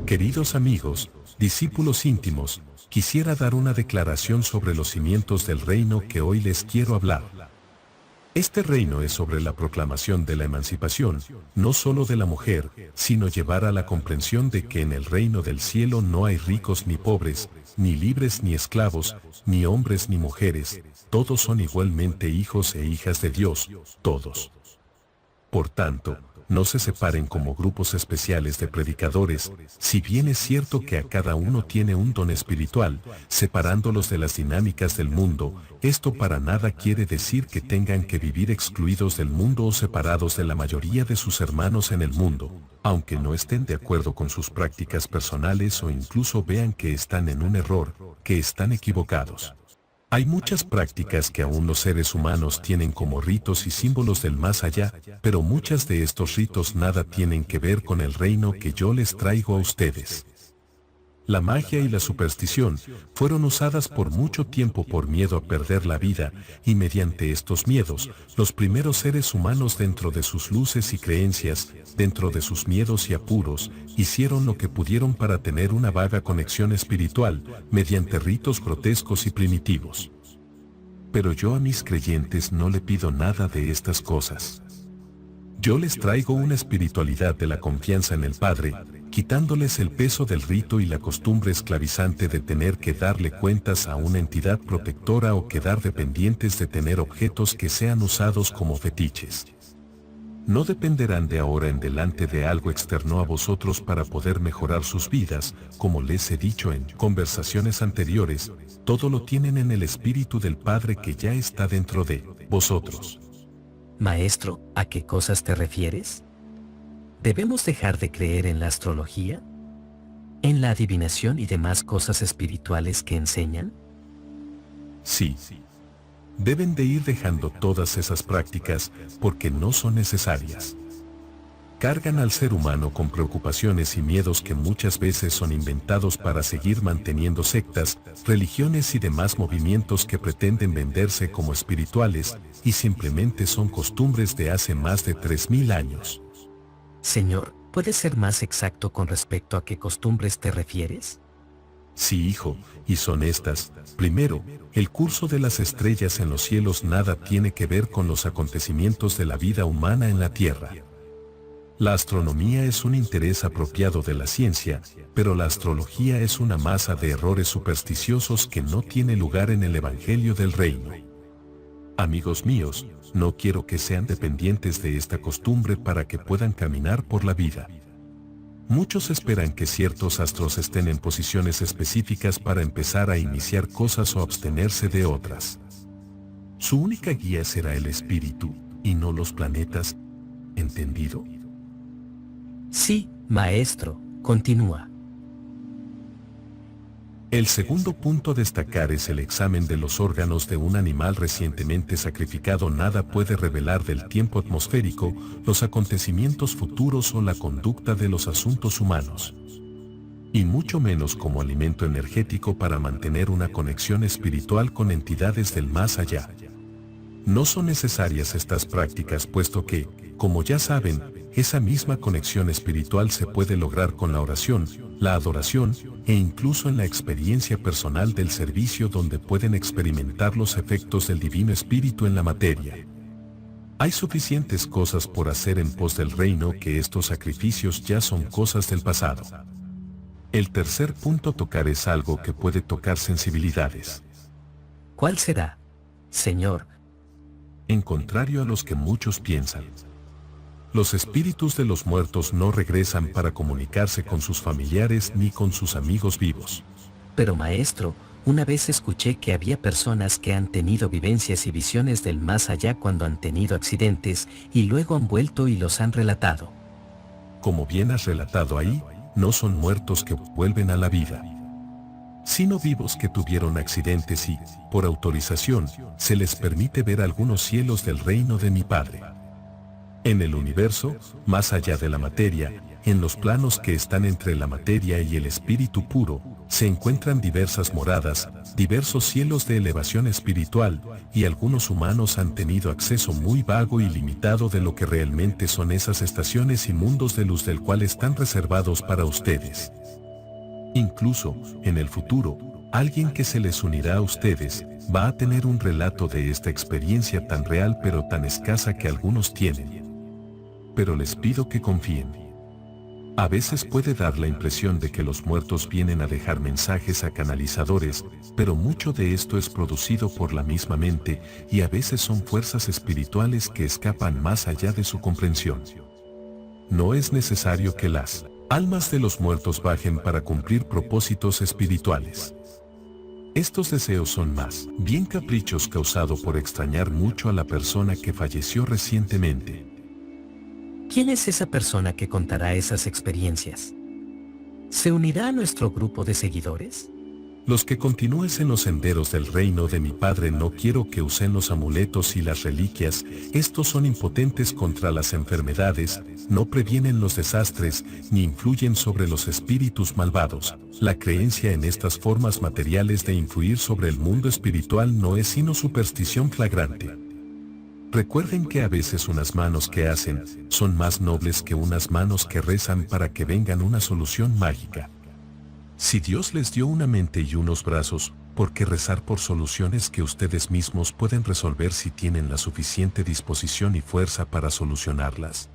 Queridos amigos, discípulos íntimos, quisiera dar una declaración sobre los cimientos del reino que hoy les quiero hablar. Este reino es sobre la proclamación de la emancipación, no solo de la mujer, sino llevar a la comprensión de que en el reino del cielo no hay ricos ni pobres, ni libres ni esclavos, ni hombres ni mujeres, todos son igualmente hijos e hijas de Dios, todos. Por tanto, no se separen como grupos especiales de predicadores, si bien es cierto que a cada uno tiene un don espiritual, separándolos de las dinámicas del mundo, esto para nada quiere decir que tengan que vivir excluidos del mundo o separados de la mayoría de sus hermanos en el mundo, aunque no estén de acuerdo con sus prácticas personales o incluso vean que están en un error, que están equivocados. Hay muchas prácticas que aún los seres humanos tienen como ritos y símbolos del más allá, pero muchas de estos ritos nada tienen que ver con el reino que yo les traigo a ustedes. La magia y la superstición fueron usadas por mucho tiempo por miedo a perder la vida, y mediante estos miedos, los primeros seres humanos dentro de sus luces y creencias, dentro de sus miedos y apuros, hicieron lo que pudieron para tener una vaga conexión espiritual, mediante ritos grotescos y primitivos. Pero yo a mis creyentes no le pido nada de estas cosas. Yo les traigo una espiritualidad de la confianza en el Padre, quitándoles el peso del rito y la costumbre esclavizante de tener que darle cuentas a una entidad protectora o quedar dependientes de tener objetos que sean usados como fetiches. No dependerán de ahora en adelante de algo externo a vosotros para poder mejorar sus vidas, como les he dicho en conversaciones anteriores, todo lo tienen en el Espíritu del Padre que ya está dentro de vosotros. Maestro, ¿a qué cosas te refieres? ¿Debemos dejar de creer en la astrología? ¿En la adivinación y demás cosas espirituales que enseñan? Sí. Deben de ir dejando todas esas prácticas porque no son necesarias. Cargan al ser humano con preocupaciones y miedos que muchas veces son inventados para seguir manteniendo sectas, religiones y demás movimientos que pretenden venderse como espirituales y simplemente son costumbres de hace más de 3000 años. Señor, ¿puedes ser más exacto con respecto a qué costumbres te refieres? Sí, hijo, y son estas. Primero, el curso de las estrellas en los cielos nada tiene que ver con los acontecimientos de la vida humana en la tierra. La astronomía es un interés apropiado de la ciencia, pero la astrología es una masa de errores supersticiosos que no tiene lugar en el Evangelio del Reino. Amigos míos, no quiero que sean dependientes de esta costumbre para que puedan caminar por la vida. Muchos esperan que ciertos astros estén en posiciones específicas para empezar a iniciar cosas o abstenerse de otras. Su única guía será el espíritu, y no los planetas. ¿Entendido? Sí, maestro, continúa. El segundo punto a destacar es el examen de los órganos de un animal recientemente sacrificado. Nada puede revelar del tiempo atmosférico, los acontecimientos futuros o la conducta de los asuntos humanos. Y mucho menos como alimento energético para mantener una conexión espiritual con entidades del más allá. No son necesarias estas prácticas puesto que, como ya saben, esa misma conexión espiritual se puede lograr con la oración, la adoración e incluso en la experiencia personal del servicio donde pueden experimentar los efectos del Divino Espíritu en la materia. Hay suficientes cosas por hacer en pos del reino que estos sacrificios ya son cosas del pasado. El tercer punto a tocar es algo que puede tocar sensibilidades. ¿Cuál será, Señor? En contrario a los que muchos piensan. Los espíritus de los muertos no regresan para comunicarse con sus familiares ni con sus amigos vivos. Pero maestro, una vez escuché que había personas que han tenido vivencias y visiones del más allá cuando han tenido accidentes y luego han vuelto y los han relatado. Como bien has relatado ahí, no son muertos que vuelven a la vida, sino vivos que tuvieron accidentes y, por autorización, se les permite ver algunos cielos del reino de mi Padre. En el universo, más allá de la materia, en los planos que están entre la materia y el espíritu puro, se encuentran diversas moradas, diversos cielos de elevación espiritual, y algunos humanos han tenido acceso muy vago y limitado de lo que realmente son esas estaciones y mundos de luz del cual están reservados para ustedes. Incluso, en el futuro, alguien que se les unirá a ustedes va a tener un relato de esta experiencia tan real pero tan escasa que algunos tienen. Pero les pido que confíen. A veces puede dar la impresión de que los muertos vienen a dejar mensajes a canalizadores, pero mucho de esto es producido por la misma mente y a veces son fuerzas espirituales que escapan más allá de su comprensión. No es necesario que las almas de los muertos bajen para cumplir propósitos espirituales. Estos deseos son más bien caprichos causados por extrañar mucho a la persona que falleció recientemente. ¿Quién es esa persona que contará esas experiencias? ¿Se unirá a nuestro grupo de seguidores? Los que continúes en los senderos del reino de mi Padre no quiero que usen los amuletos y las reliquias, estos son impotentes contra las enfermedades, no previenen los desastres, ni influyen sobre los espíritus malvados. La creencia en estas formas materiales de influir sobre el mundo espiritual no es sino superstición flagrante. Recuerden que a veces unas manos que hacen son más nobles que unas manos que rezan para que vengan una solución mágica. Si Dios les dio una mente y unos brazos, ¿por qué rezar por soluciones que ustedes mismos pueden resolver si tienen la suficiente disposición y fuerza para solucionarlas?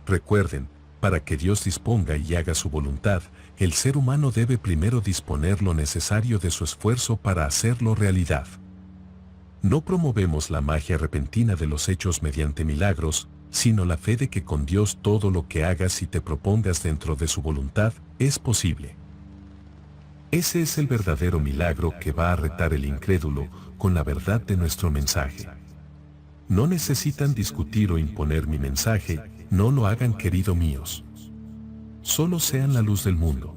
Recuerden, para que Dios disponga y haga su voluntad, el ser humano debe primero disponer lo necesario de su esfuerzo para hacerlo realidad. No promovemos la magia repentina de los hechos mediante milagros, sino la fe de que con Dios todo lo que hagas y te propongas dentro de su voluntad es posible. Ese es el verdadero milagro que va a retar el incrédulo con la verdad de nuestro mensaje. No necesitan discutir o imponer mi mensaje, no lo hagan, querido míos. Solo sean la luz del mundo.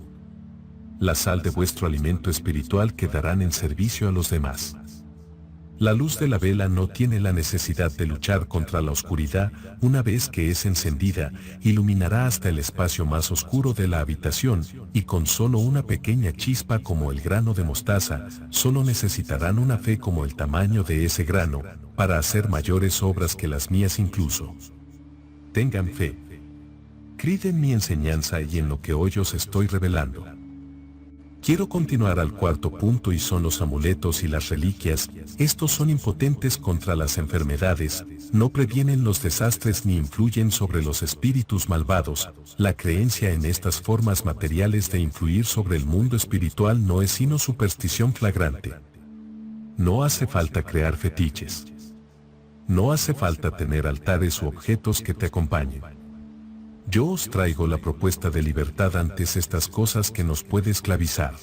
La sal de vuestro alimento espiritual que darán en servicio a los demás. La luz de la vela no tiene la necesidad de luchar contra la oscuridad, una vez que es encendida, iluminará hasta el espacio más oscuro de la habitación, y con solo una pequeña chispa como el grano de mostaza, solo necesitarán una fe como el tamaño de ese grano, para hacer mayores obras que las mías incluso. Tengan fe. Creed en mi enseñanza y en lo que hoy os estoy revelando. Quiero continuar al cuarto punto y son los amuletos y las reliquias. Estos son impotentes contra las enfermedades, no previenen los desastres ni influyen sobre los espíritus malvados. La creencia en estas formas materiales de influir sobre el mundo espiritual no es sino superstición flagrante. No hace falta crear fetiches. No hace falta tener altares u objetos que te acompañen. Yo os traigo la propuesta de libertad ante estas cosas que nos puede esclavizar.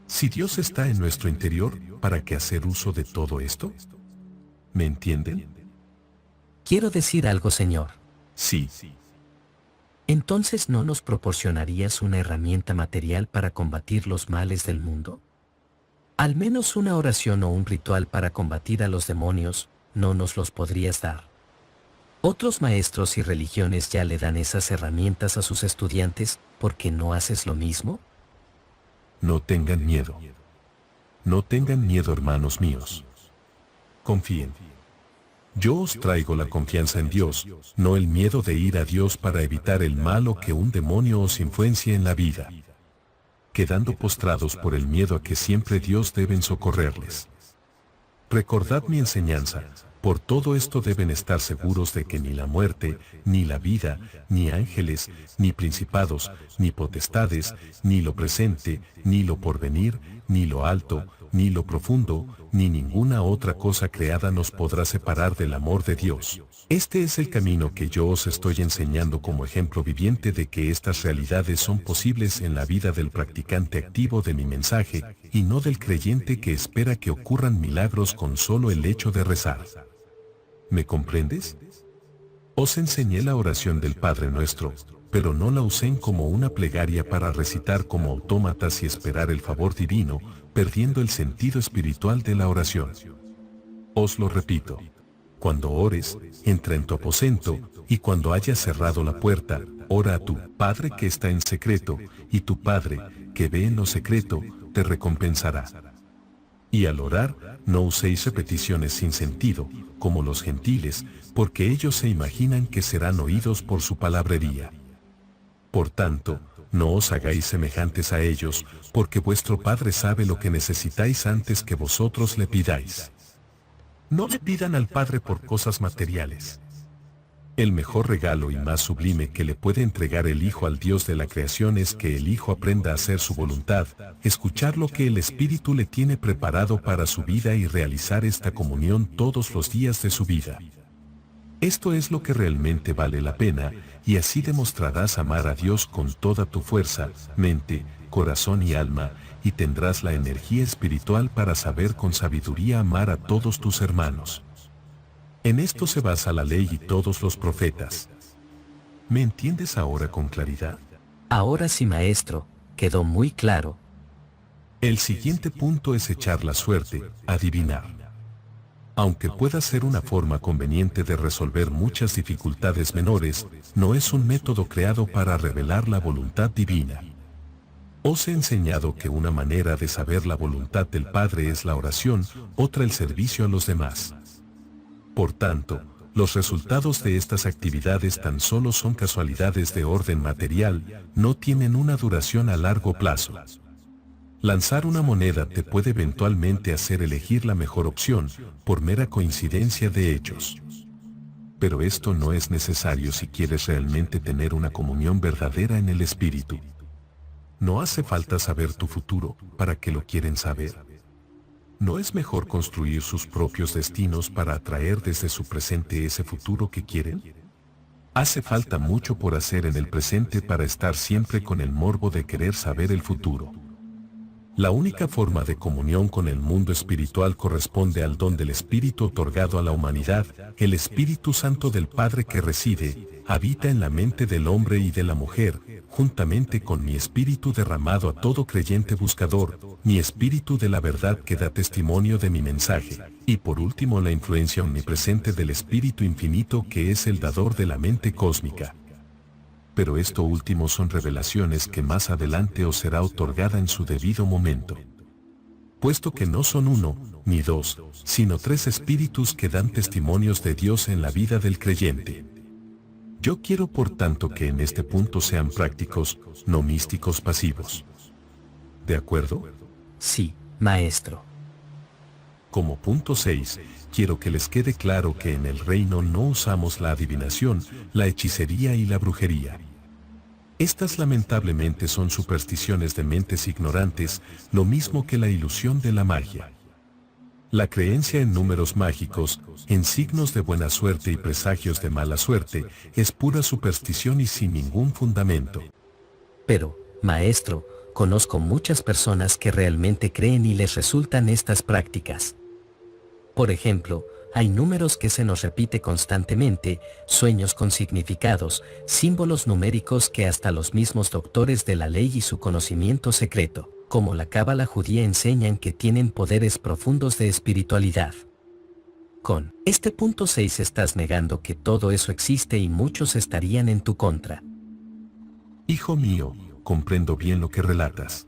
Si Dios está en nuestro interior, ¿para qué hacer uso de todo esto? ¿Me entienden? Quiero decir algo, Señor. Sí. ¿Entonces no nos proporcionarías una herramienta material para combatir los males del mundo? Al menos una oración o un ritual para combatir a los demonios, ¿no nos los podrías dar? Otros maestros y religiones ya le dan esas herramientas a sus estudiantes, ¿por qué no haces lo mismo? No tengan miedo. No tengan miedo, hermanos míos. Confíen. Yo os traigo la confianza en Dios, no el miedo de ir a Dios para evitar el mal o que un demonio os influencie en la vida. Quedando postrados por el miedo a que siempre Dios deben socorrerles. Recordad mi enseñanza. Por todo esto deben estar seguros de que ni la muerte, ni la vida, ni ángeles, ni principados, ni potestades, ni lo presente, ni lo porvenir, ni lo alto, ni lo profundo, ni ninguna otra cosa creada nos podrá separar del amor de Dios. Este es el camino que yo os estoy enseñando como ejemplo viviente de que estas realidades son posibles en la vida del practicante activo de mi mensaje, y no del creyente que espera que ocurran milagros con solo el hecho de rezar. ¿Me comprendes? Os enseñé la oración del Padre Nuestro, pero no la usen como una plegaria para recitar como autómatas y esperar el favor divino, perdiendo el sentido espiritual de la oración. Os lo repito. Cuando ores, entra en tu aposento, y cuando hayas cerrado la puerta, ora a tu Padre que está en secreto, y tu Padre, que ve en lo secreto, te recompensará. Y al orar, no uséis repeticiones sin sentido, como los gentiles, porque ellos se imaginan que serán oídos por su palabrería. Por tanto, no os hagáis semejantes a ellos, porque vuestro Padre sabe lo que necesitáis antes que vosotros le pidáis. No le pidan al Padre por cosas materiales. El mejor regalo y más sublime que le puede entregar el Hijo al Dios de la creación es que el Hijo aprenda a hacer su voluntad, escuchar lo que el Espíritu le tiene preparado para su vida y realizar esta comunión todos los días de su vida. Esto es lo que realmente vale la pena, y así demostrarás amar a Dios con toda tu fuerza, mente, corazón y alma, y tendrás la energía espiritual para saber con sabiduría amar a todos tus hermanos. En esto se basa la ley y todos los profetas. ¿Me entiendes ahora con claridad? Ahora sí, maestro, quedó muy claro. El siguiente punto es echar la suerte, adivinar. Aunque pueda ser una forma conveniente de resolver muchas dificultades menores, no es un método creado para revelar la voluntad divina. Os he enseñado que una manera de saber la voluntad del Padre es la oración, otra el servicio a los demás. Por tanto, los resultados de estas actividades tan solo son casualidades de orden material, no tienen una duración a largo plazo. Lanzar una moneda te puede eventualmente hacer elegir la mejor opción, por mera coincidencia de hechos. Pero esto no es necesario si quieres realmente tener una comunión verdadera en el Espíritu. No hace falta saber tu futuro, ¿para qué lo quieren saber? ¿No es mejor construir sus propios destinos para atraer desde su presente ese futuro que quieren? Hace falta mucho por hacer en el presente para estar siempre con el morbo de querer saber el futuro. La única forma de comunión con el mundo espiritual corresponde al don del Espíritu otorgado a la humanidad, el Espíritu Santo del Padre que reside, habita en la mente del hombre y de la mujer, juntamente con mi Espíritu derramado a todo creyente buscador, mi Espíritu de la verdad que da testimonio de mi mensaje, y por último la influencia omnipresente del Espíritu Infinito que es el dador de la mente cósmica. Pero esto último son revelaciones que más adelante os será otorgada en su debido momento. Puesto que no son uno, ni dos, sino tres espíritus que dan testimonios de Dios en la vida del creyente. Yo quiero por tanto que en este punto sean prácticos, no místicos pasivos. ¿De acuerdo? Sí, maestro. Como punto 6, quiero que les quede claro que en el reino no usamos la adivinación, la hechicería y la brujería. Estas lamentablemente son supersticiones de mentes ignorantes, lo mismo que la ilusión de la magia. La creencia en números mágicos, en signos de buena suerte y presagios de mala suerte, es pura superstición y sin ningún fundamento. Pero, maestro, conozco muchas personas que realmente creen y les resultan estas prácticas. Por ejemplo, hay números que se nos repite constantemente, sueños con significados, símbolos numéricos que hasta los mismos doctores de la ley y su conocimiento secreto, como la cábala judía, enseñan que tienen poderes profundos de espiritualidad. Con este punto 6 estás negando que todo eso existe y muchos estarían en tu contra. Hijo mío, comprendo bien lo que relatas.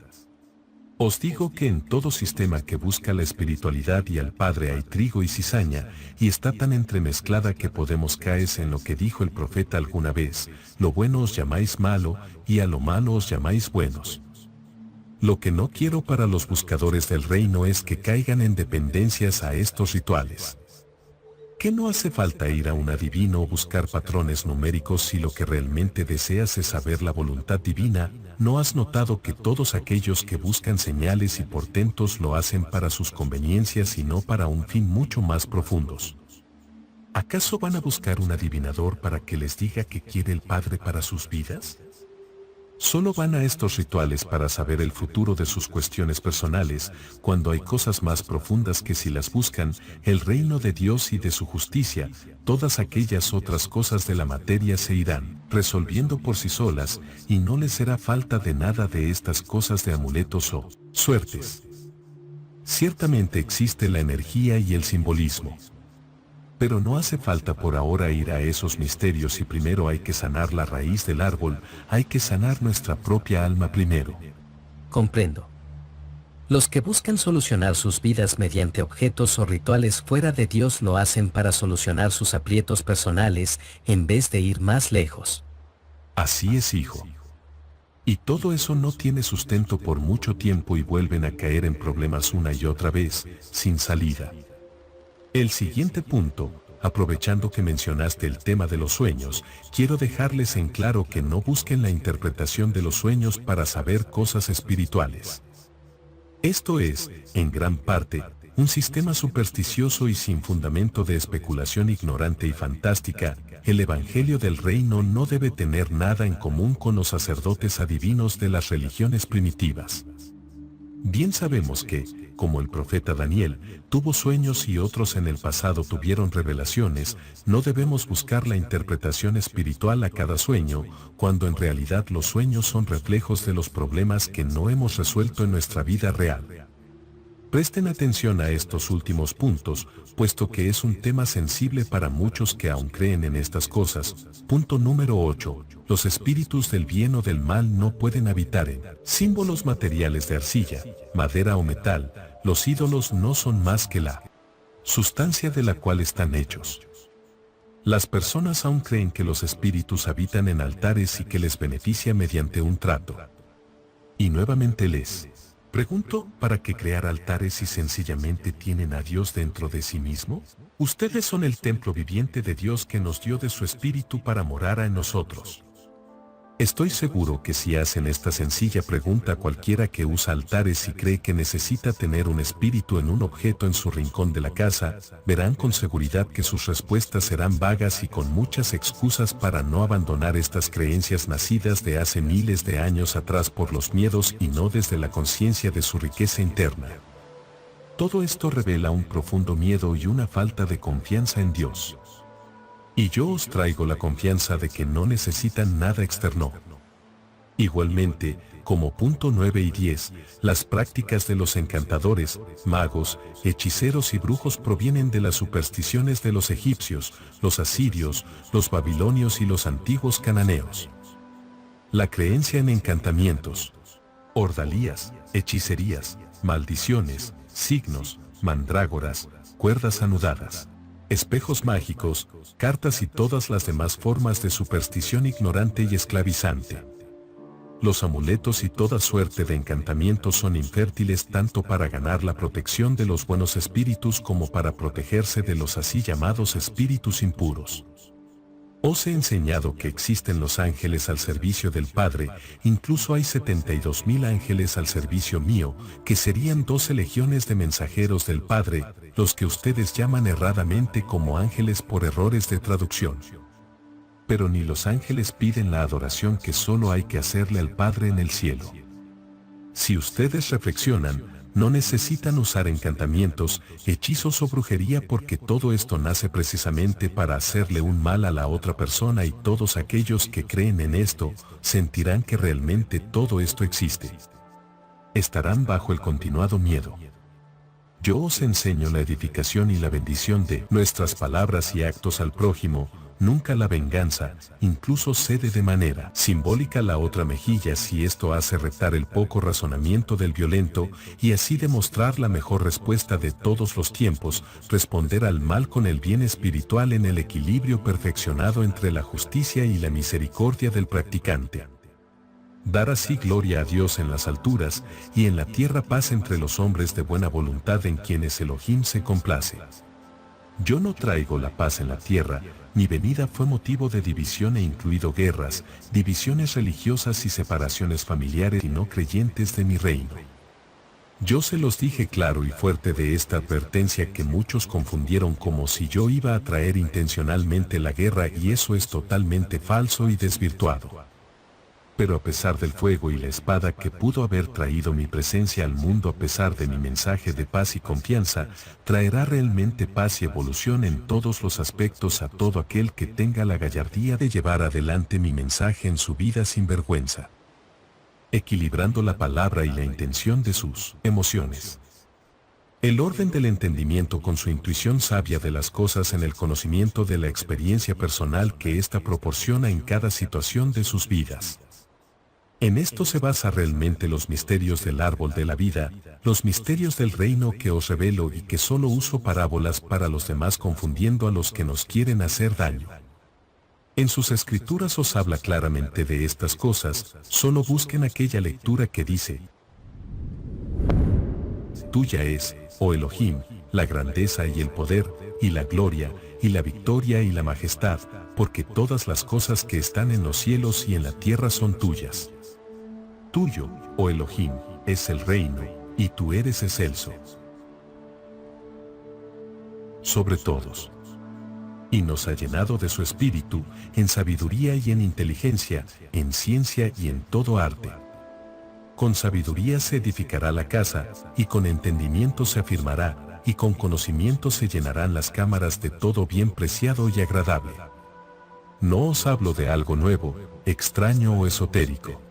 Os digo que en todo sistema que busca la espiritualidad y al Padre hay trigo y cizaña, y está tan entremezclada que podemos caer en lo que dijo el profeta alguna vez: lo bueno os llamáis malo, y a lo malo os llamáis buenos. Lo que no quiero para los buscadores del reino es que caigan en dependencias a estos rituales. ¿Que no hace falta ir a un adivino o buscar patrones numéricos si lo que realmente deseas es saber la voluntad divina? ¿No has notado que todos aquellos que buscan señales y portentos lo hacen para sus conveniencias y no para un fin mucho más profundos? ¿Acaso van a buscar un adivinador para que les diga qué quiere el Padre para sus vidas? Solo van a estos rituales para saber el futuro de sus cuestiones personales, cuando hay cosas más profundas que si las buscan, el reino de Dios y de su justicia, todas aquellas otras cosas de la materia se irán resolviendo por sí solas, y no les será falta de nada de estas cosas de amuletos o suertes. Ciertamente existe la energía y el simbolismo. Pero no hace falta por ahora ir a esos misterios y primero hay que sanar la raíz del árbol, hay que sanar nuestra propia alma primero. Comprendo. Los que buscan solucionar sus vidas mediante objetos o rituales fuera de Dios lo hacen para solucionar sus aprietos personales en vez de ir más lejos. Así es, hijo. Y todo eso no tiene sustento por mucho tiempo y vuelven a caer en problemas una y otra vez, sin salida. El siguiente punto, aprovechando que mencionaste el tema de los sueños, quiero dejarles en claro que no busquen la interpretación de los sueños para saber cosas espirituales. Esto es, en gran parte, un sistema supersticioso y sin fundamento de especulación ignorante y fantástica. El Evangelio del Reino no debe tener nada en común con los sacerdotes adivinos de las religiones primitivas. Bien sabemos que, como el profeta Daniel, tuvo sueños y otros en el pasado tuvieron revelaciones, no debemos buscar la interpretación espiritual a cada sueño, cuando en realidad los sueños son reflejos de los problemas que no hemos resuelto en nuestra vida real. Presten atención a estos últimos puntos, puesto que es un tema sensible para muchos que aún creen en estas cosas. Punto número 8. Los espíritus del bien o del mal no pueden habitar en símbolos materiales de arcilla, madera o metal. Los ídolos no son más que la sustancia de la cual están hechos. Las personas aún creen que los espíritus habitan en altares y que les beneficia mediante un trato. Y nuevamente les pregunto, ¿para qué crear altares si sencillamente tienen a Dios dentro de sí mismo? Ustedes son el templo viviente de Dios que nos dio de su espíritu para morar en nosotros. Estoy seguro que si hacen esta sencilla pregunta a cualquiera que usa altares y cree que necesita tener un espíritu en un objeto en su rincón de la casa, verán con seguridad que sus respuestas serán vagas y con muchas excusas para no abandonar estas creencias nacidas de hace miles de años atrás por los miedos y no desde la conciencia de su riqueza interna. Todo esto revela un profundo miedo y una falta de confianza en Dios. Y yo os traigo la confianza de que no necesitan nada externo. Igualmente, como punto 9 y 10, las prácticas de los encantadores, magos, hechiceros y brujos provienen de las supersticiones de los egipcios, los asirios, los babilonios y los antiguos cananeos. La creencia en encantamientos, ordalías, hechicerías, maldiciones, signos, mandrágoras, cuerdas anudadas, espejos mágicos, cartas y todas las demás formas de superstición ignorante y esclavizante. Los amuletos y toda suerte de encantamientos son infértiles tanto para ganar la protección de los buenos espíritus como para protegerse de los así llamados espíritus impuros. Os he enseñado que existen los ángeles al servicio del Padre, incluso hay 72.000 ángeles al servicio mío, que serían 12 legiones de mensajeros del Padre, los que ustedes llaman erradamente como ángeles por errores de traducción. Pero ni los ángeles piden la adoración que solo hay que hacerle al Padre en el cielo. Si ustedes reflexionan, no necesitan usar encantamientos, hechizos o brujería porque todo esto nace precisamente para hacerle un mal a la otra persona y todos aquellos que creen en esto, sentirán que realmente todo esto existe. Estarán bajo el continuado miedo. Yo os enseño la edificación y la bendición de nuestras palabras y actos al prójimo, nunca la venganza, incluso cede de manera simbólica la otra mejilla si esto hace retar el poco razonamiento del violento y así demostrar la mejor respuesta de todos los tiempos, responder al mal con el bien espiritual en el equilibrio perfeccionado entre la justicia y la misericordia del practicante. Dar así gloria a Dios en las alturas y en la tierra paz entre los hombres de buena voluntad en quienes Elohim se complace. Yo no traigo la paz en la tierra, mi venida fue motivo de división e incluido guerras, divisiones religiosas y separaciones familiares y no creyentes de mi reino. Yo se los dije claro y fuerte de esta advertencia que muchos confundieron como si yo iba a traer intencionalmente la guerra y eso es totalmente falso y desvirtuado. Pero a pesar del fuego y la espada que pudo haber traído mi presencia al mundo a pesar de mi mensaje de paz y confianza, traerá realmente paz y evolución en todos los aspectos a todo aquel que tenga la gallardía de llevar adelante mi mensaje en su vida sin vergüenza, equilibrando la palabra y la intención de sus emociones. El orden del entendimiento con su intuición sabia de las cosas en el conocimiento de la experiencia personal que ésta proporciona en cada situación de sus vidas. En esto se basa realmente los misterios del árbol de la vida, los misterios del reino que os revelo y que solo uso parábolas para los demás confundiendo a los que nos quieren hacer daño. En sus escrituras os habla claramente de estas cosas, solo busquen aquella lectura que dice: Tuya es, oh Elohim, la grandeza y el poder, y la gloria, y la victoria y la majestad, porque todas las cosas que están en los cielos y en la tierra son tuyas. Tuyo, oh Elohim, es el reino, y tú eres excelso sobre todos. Y nos ha llenado de su espíritu, en sabiduría y en inteligencia, en ciencia y en todo arte. Con sabiduría se edificará la casa, y con entendimiento se afirmará, y con conocimiento se llenarán las cámaras de todo bien preciado y agradable. No os hablo de algo nuevo, extraño o esotérico.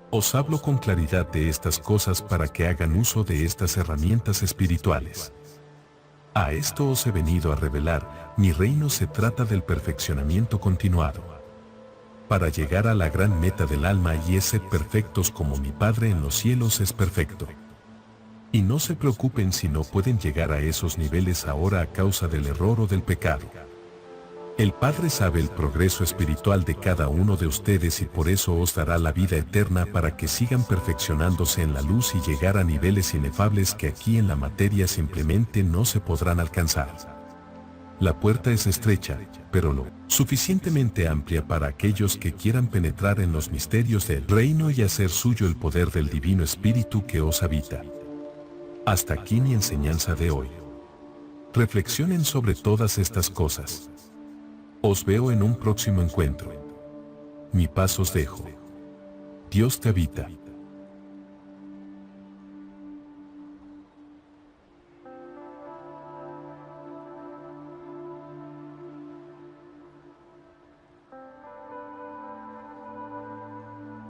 Os hablo con claridad de estas cosas para que hagan uso de estas herramientas espirituales. A esto os he venido a revelar, mi reino se trata del perfeccionamiento continuado. Para llegar a la gran meta del alma y es ser perfectos como mi Padre en los cielos es perfecto. Y no se preocupen si no pueden llegar a esos niveles ahora a causa del error o del pecado. El Padre sabe el progreso espiritual de cada uno de ustedes y por eso os dará la vida eterna para que sigan perfeccionándose en la luz y llegar a niveles inefables que aquí en la materia simplemente no se podrán alcanzar. La puerta es estrecha, pero lo suficientemente amplia para aquellos que quieran penetrar en los misterios del reino y hacer suyo el poder del Divino Espíritu que os habita. Hasta aquí mi enseñanza de hoy. Reflexionen sobre todas estas cosas. Os veo en un próximo encuentro. Mi paz os dejo. Dios te habita.